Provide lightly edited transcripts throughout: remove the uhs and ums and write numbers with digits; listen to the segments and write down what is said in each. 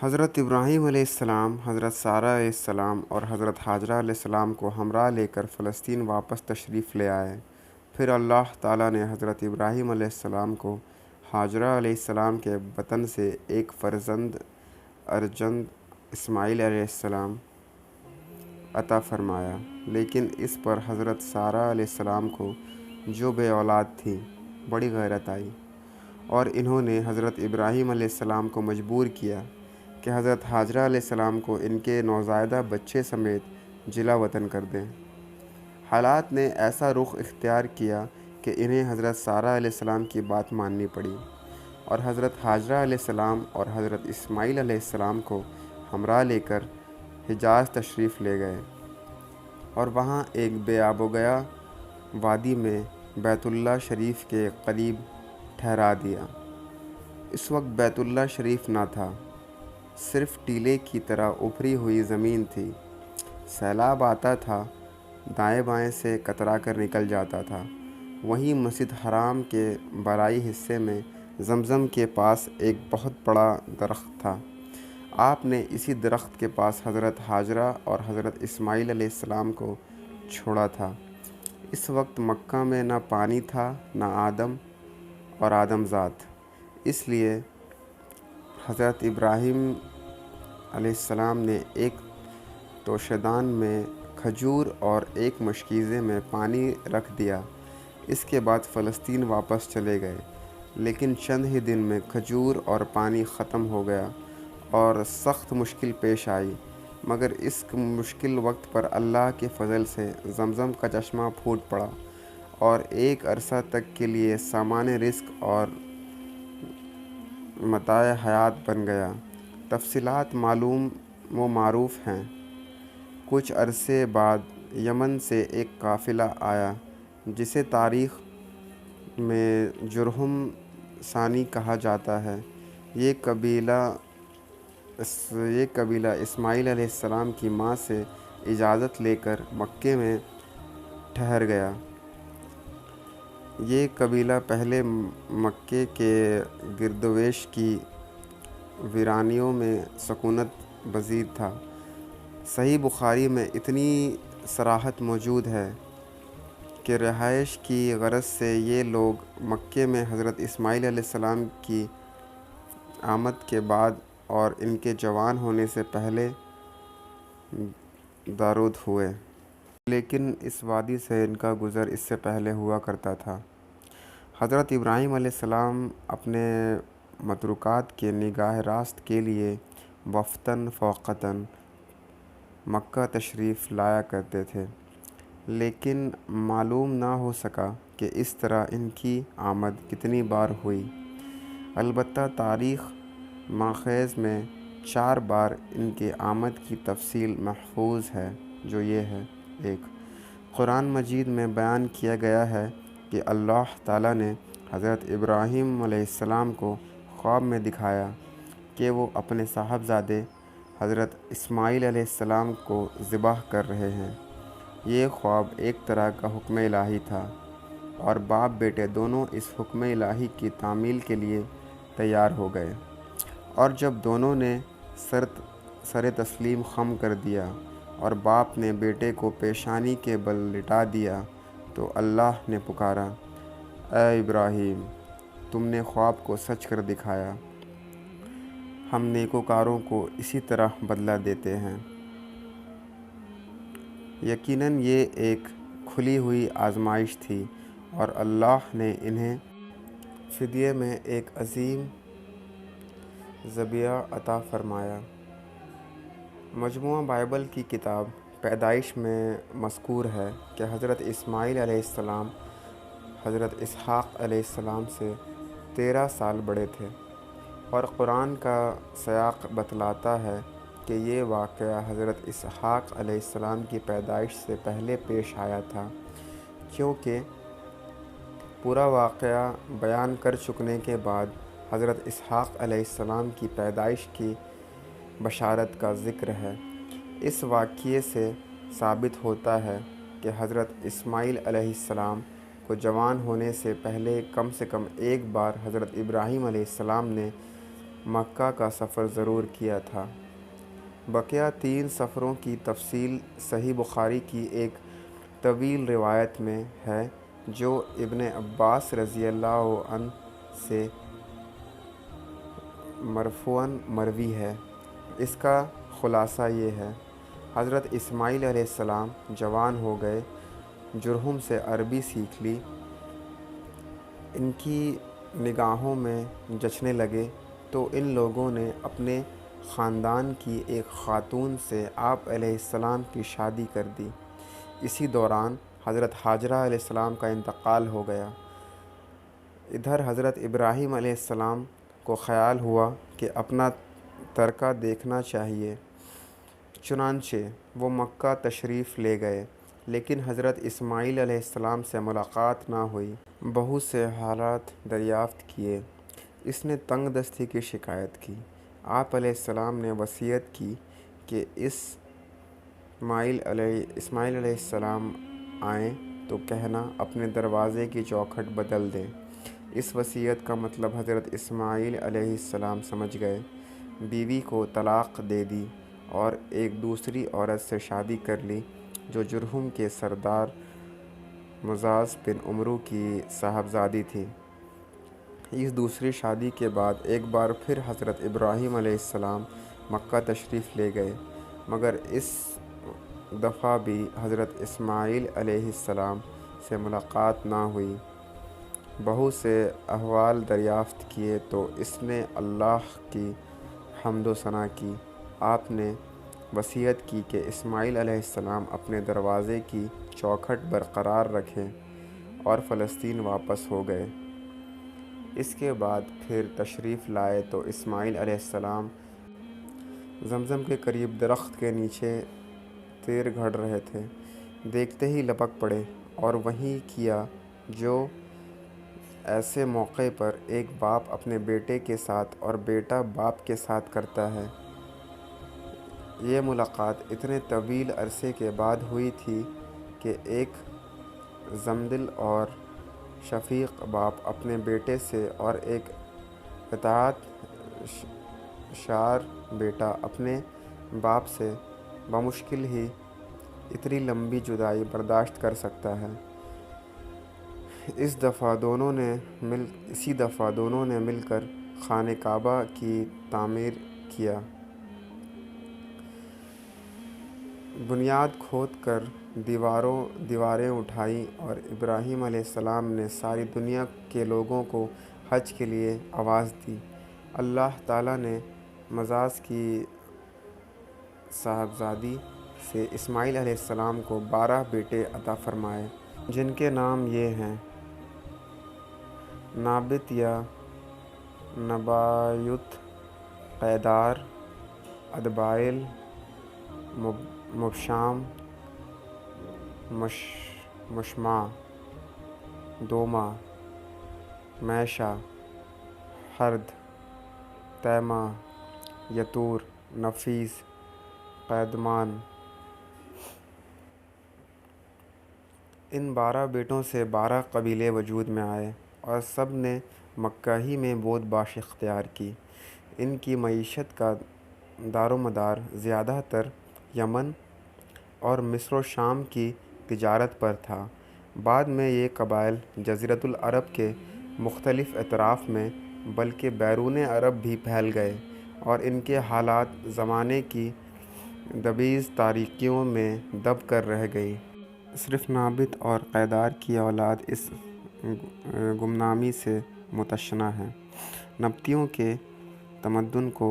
حضرت ابراہیم علیہ السلام، حضرت سارہ علیہ السلام اور حضرت حاجرہ علیہ السلام کو ہمراہ لے کر فلسطین واپس تشریف لے آئے۔ پھر اللہ تعالیٰ نے حضرت ابراہیم علیہ السلام کو حاجرہ علیہ السلام کے بطن سے ایک فرزند ارجند اسماعیل علیہ السلام عطا فرمایا، لیکن اس پر حضرت سارہ علیہ السلام کو، جو بے اولاد تھیں، بڑی غیرت آئی، اور انہوں نے حضرت ابراہیم علیہ السلام کو مجبور کیا کہ حضرت حاجرہ علیہ السلام کو ان کے نوزائیدہ بچے سمیت جلا وطن کر دیں۔ حالات نے ایسا رخ اختیار کیا کہ انہیں حضرت سارہ علیہ السلام کی بات ماننی پڑی اور حضرت حاجرہ علیہ السلام اور حضرت اسماعیل علیہ السلام کو ہمراہ لے کر حجاز تشریف لے گئے اور وہاں ایک بے آب و گیا وادی میں بیت اللہ شریف کے قریب ٹھہرا دیا۔ اس وقت بیت اللہ شریف نہ تھا، صرف ٹیلے کی طرح ابھری ہوئی زمین تھی۔ سیلاب آتا تھا، دائیں بائیں سے کترا کر نکل جاتا تھا۔ وہیں مسجد حرام کے بالائی حصے میں زمزم کے پاس ایک بہت بڑا درخت تھا۔ آپ نے اسی درخت کے پاس حضرت حاجرہ اور حضرت اسماعیل علیہ السلام کو چھوڑا تھا۔ اس وقت مکہ میں نہ پانی تھا، نہ آدم اور آدم ذات، اس لیے حضرت ابراہیم علیہ السلام نے ایک توشیدان میں کھجور اور ایک مشکیزے میں پانی رکھ دیا۔ اس کے بعد فلسطین واپس چلے گئے، لیکن چند ہی دن میں کھجور اور پانی ختم ہو گیا اور سخت مشکل پیش آئی، مگر اس مشکل وقت پر اللہ کے فضل سے زمزم کا چشمہ پھوٹ پڑا اور ایک عرصہ تک کے لیے سامان رزق اور متاع حیات بن گیا۔ تفصیلات معلوم و معروف ہیں۔ کچھ عرصے بعد یمن سے ایک قافلہ آیا جسے تاریخ میں جرہم ثانی کہا جاتا ہے۔ یہ قبیلہ اسماعیل علیہ السلام کی ماں سے اجازت لے کر مکے میں ٹھہر گیا۔ یہ قبیلہ پہلے مکے کے گردویش کی ویرانیوں میں سکونت پذیر تھا۔ صحیح بخاری میں اتنی صراحت موجود ہے کہ رہائش کی غرض سے یہ لوگ مکے میں حضرت اسماعیل علیہ السلام کی آمد کے بعد اور ان کے جوان ہونے سے پہلے دارود ہوئے، لیکن اس وادی سے ان کا گزر اس سے پہلے ہوا کرتا تھا۔ حضرت ابراہیم علیہ السلام اپنے متروکات کے نگاہ راست کے لیے وفداً فوقتاً مکہ تشریف لایا کرتے تھے، لیکن معلوم نہ ہو سکا کہ اس طرح ان کی آمد کتنی بار ہوئی۔ البتہ تاریخ ماخذ میں 4 بار ان کے آمد کی تفصیل محفوظ ہے، جو یہ ہے: 1. قرآن مجید میں بیان کیا گیا ہے کہ اللہ تعالیٰ نے حضرت ابراہیم علیہ السلام کو خواب میں دکھایا کہ وہ اپنے صاحبزادے حضرت اسماعیل علیہ السلام کو ذبح کر رہے ہیں۔ یہ خواب ایک طرح کا حکم الہی تھا، اور باپ بیٹے دونوں اس حکم الہی کی تعمیل کے لیے تیار ہو گئے، اور جب دونوں نے سر تسلیم خم کر دیا اور باپ نے بیٹے کو پیشانی کے بل لٹا دیا تو اللہ نے پکارا: اے ابراہیم، تم نے خواب کو سچ کر دکھایا، ہم نیکوکاروں کو اسی طرح بدلہ دیتے ہیں۔ یقیناً یہ ایک کھلی ہوئی آزمائش تھی اور اللہ نے انہیں فدیے میں ایک عظیم ذبیحہ عطا فرمایا۔ مجموعہ بائبل کی کتاب پیدائش میں مذکور ہے کہ حضرت اسماعیل علیہ السلام حضرت اسحاق علیہ السلام سے 13 سال بڑے تھے، اور قرآن کا سیاق بتلاتا ہے کہ یہ واقعہ حضرت اسحاق علیہ السلام کی پیدائش سے پہلے پیش آیا تھا، کیونکہ پورا واقعہ بیان کر چکنے کے بعد حضرت اسحاق علیہ السلام کی پیدائش کی بشارت کا ذکر ہے۔ اس واقعے سے ثابت ہوتا ہے کہ حضرت اسماعیل علیہ السلام کو جوان ہونے سے پہلے کم سے کم ایک بار حضرت ابراہیم علیہ السلام نے مکہ کا سفر ضرور کیا تھا۔ بقیہ 3 سفروں کی تفصیل صحیح بخاری کی ایک طویل روایت میں ہے جو ابن عباس رضی اللہ عنہ سے مرفوعاً مروی ہے۔ اس کا خلاصہ یہ ہے: حضرت اسماعیل علیہ السلام جوان ہو گئے، جرہم سے عربی سیکھ لی، ان کی نگاہوں میں جچنے لگے تو ان لوگوں نے اپنے خاندان کی ایک خاتون سے آپ علیہ السلام کی شادی کر دی۔ اسی دوران حضرت ہاجرہ علیہ السلام کا انتقال ہو گیا۔ ادھر حضرت ابراہیم علیہ السلام کو خیال ہوا کہ اپنا ترکہ دیکھنا چاہیے، چنانچہ وہ مکہ تشریف لے گئے، لیکن حضرت اسماعیل علیہ السلام سے ملاقات نہ ہوئی۔ بہو سے حالات دریافت کیے، اس نے تنگ دستی کی شکایت کی۔ آپ علیہ السلام نے وصیت کی کہ اسماعیل علیہ السلام آئیں تو کہنا اپنے دروازے کی چوکھٹ بدل دیں۔ اس وصیت کا مطلب حضرت اسماعیل علیہ السلام سمجھ گئے، بیوی کو طلاق دے دی اور ایک دوسری عورت سے شادی کر لی جو جرہم کے سردار مزاز بن عمرو کی صاحبزادی تھی۔ اس دوسری شادی کے بعد ایک بار پھر حضرت ابراہیم علیہ السلام مکہ تشریف لے گئے، مگر اس دفعہ بھی حضرت اسماعیل علیہ السلام سے ملاقات نہ ہوئی۔ بہو سے احوال دریافت کیے تو اس نے اللہ کی حمد و ثنا کی۔ آپ نے وصیت کی کہ اسماعیل علیہ السلام اپنے دروازے کی چوکھٹ برقرار رکھیں، اور فلسطین واپس ہو گئے۔ اس کے بعد پھر تشریف لائے تو اسماعیل علیہ السلام زمزم کے قریب درخت کے نیچے تیر گھڑ رہے تھے، دیکھتے ہی لپک پڑے اور وہی کیا جو ایسے موقع پر ایک باپ اپنے بیٹے کے ساتھ اور بیٹا باپ کے ساتھ کرتا ہے۔ یہ ملاقات اتنے طویل عرصے کے بعد ہوئی تھی کہ ایک ضمدل اور شفیق باپ اپنے بیٹے سے اور ایک اطاعت شعار بیٹا اپنے باپ سے بمشکل ہی اتنی لمبی جدائی برداشت کر سکتا ہے۔ اسی دفعہ دونوں نے مل کر خانہ کعبہ کی تعمیر کیا، بنیاد کھود کر دیواریں اٹھائیں اور ابراہیم علیہ السلام نے ساری دنیا کے لوگوں کو حج کے لیے آواز دی۔ اللہ تعالیٰ نے مزاز کی صاحبزادی سے اسماعیل علیہ السلام کو 12 بیٹے عطا فرمائے، جن کے نام یہ ہیں: نابت یا نبایوت، قیدار، ادبائل، مبشام، مشمع، دوما، میشا، حرد، تیمہ، یتور، نفیس، قیدمان۔ ان 12 بیٹوں سے 12 قبیلے وجود میں آئے اور سب نے مکہ ہی میں بود باش اختیار کی۔ ان کی معیشت کا دار و مدار زیادہ تر یمن اور مصر و شام کی تجارت پر تھا۔ بعد میں یہ قبائل جزیرۃ العرب کے مختلف اطراف میں بلکہ بیرون عرب بھی پھیل گئے اور ان کے حالات زمانے کی دبیز تاریکیوں میں دب کر رہ گئی۔ صرف نابت اور قیدار کی اولاد اس گمنامی سے متشنع ہے۔ نبتیوں کے تمدن کو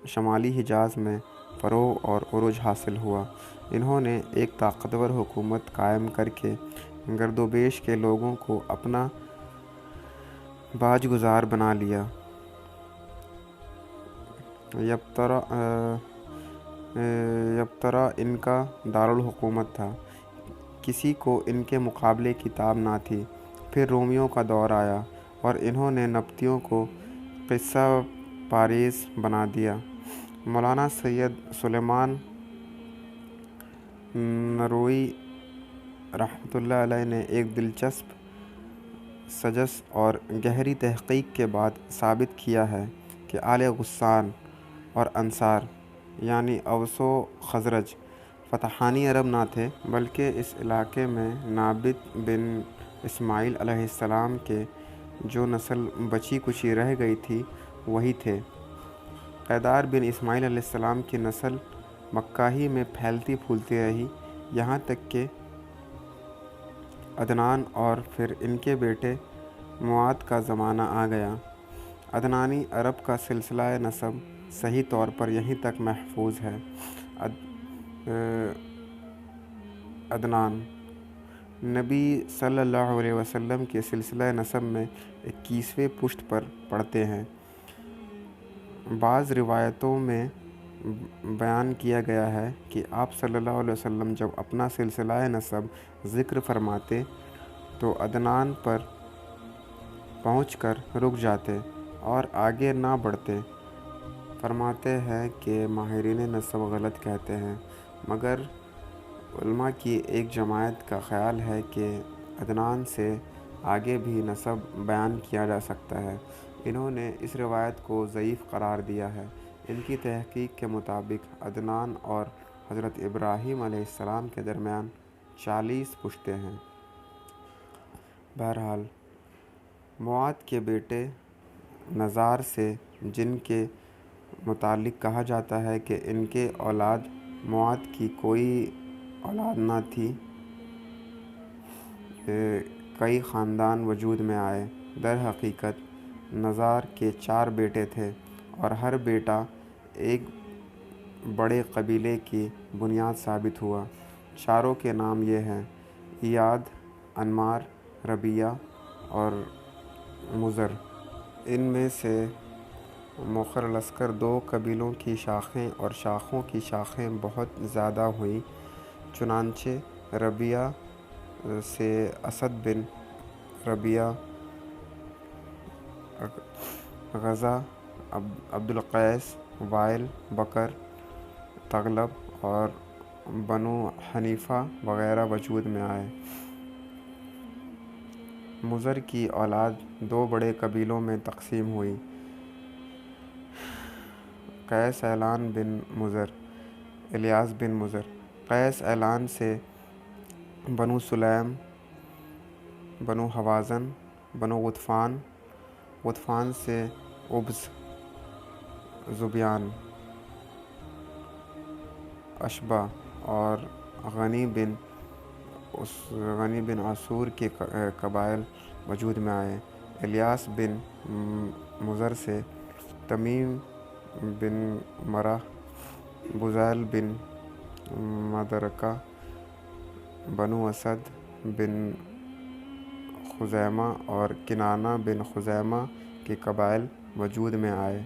شمالی حجاز میں فروغ اور عروج حاصل ہوا۔ انہوں نے ایک طاقتور حکومت قائم کر کے گرد و بیش کے لوگوں کو اپنا باج گزار بنا لیا۔ یبترا ان کا دارالحکومت تھا، کسی کو ان کے مقابلے کی تاب نہ تھی۔ پھر رومیوں کا دور آیا اور انہوں نے نبتیوں کو قصہ پاریز بنا دیا۔ مولانا سید سلیمان نروی رحمۃ اللہ علیہ نے ایک دلچسپ سجس اور گہری تحقیق کے بعد ثابت کیا ہے کہ آل غسان اور انصار یعنی اوس و خزرج فتحانی عرب نہ تھے، بلکہ اس علاقے میں نابت بن اسماعیل علیہ السلام کے جو نسل بچی کچی رہ گئی تھی وہی تھے۔ قیدار بن اسماعیل علیہ السلام کی نسل مکہ ہی میں پھیلتی پھولتی رہی، یہاں تک کہ عدنان اور پھر ان کے بیٹے معاد کا زمانہ آ گیا۔ عدنانی عرب کا سلسلہ نسب صحیح طور پر یہیں تک محفوظ ہے۔ عدنان نبی صلی اللہ علیہ وسلم کے سلسلہ نسب میں 21ویں پشت پر پڑتے ہیں۔ بعض روایتوں میں بیان کیا گیا ہے کہ آپ صلی اللہ علیہ وسلم جب اپنا سلسلہ نسب ذکر فرماتے تو عدنان پر پہنچ کر رک جاتے اور آگے نہ بڑھتے۔ فرماتے ہیں کہ ماہرین نسب غلط کہتے ہیں، مگر علماء کی ایک جماعت کا خیال ہے کہ عدنان سے آگے بھی نسب بیان کیا جا سکتا ہے۔ انہوں نے اس روایت کو ضعیف قرار دیا ہے۔ ان کی تحقیق کے مطابق عدنان اور حضرت ابراہیم علیہ السلام کے درمیان 40 پشتیں ہیں۔ بہرحال معاد کے بیٹے نزار سے جن کے متعلق کہا جاتا ہے کہ ان کے اولاد معاد کی کوئی اولاد نہ تھی، کئی خاندان وجود میں آئے۔ در حقیقت نزار کے 4 بیٹے تھے اور ہر بیٹا ایک بڑے قبیلے کی بنیاد ثابت ہوا۔ چاروں کے نام یہ ہیں: ایاد، انمار، ربیہ اور مضر۔ ان میں سے مؤخر الاسکر 2 قبیلوں کی شاخیں اور شاخوں کی شاخیں بہت زیادہ ہوئیں۔ چنانچہ ربیہ سے اسد بن ربیہ، غزہ، عبدالقیس، وائل، بکر، تغلب اور بنو حنیفہ وغیرہ وجود میں آئے۔ مضر کی اولاد 2 بڑے قبیلوں میں تقسیم ہوئی: قیس اعلان بن مضر، الیاس بن مضر۔ قیس اعلان سے بنو سلیم، بنو حوازن، بنو غطفان، غطفان سے ابز، ذبیان، اشبا اور غنی بن عصور کے قبائل وجود میں آئے۔ الیاس بن مضر سے تمیم بن مرہ، بزیل بن مدرکہ، بنو اسد بن خزیمہ اور کنانہ بن خزیمہ کے قبائل وجود میں آئے۔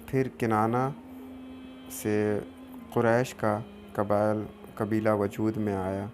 پھر کنانہ سے قریش کا قبیلہ وجود میں آیا۔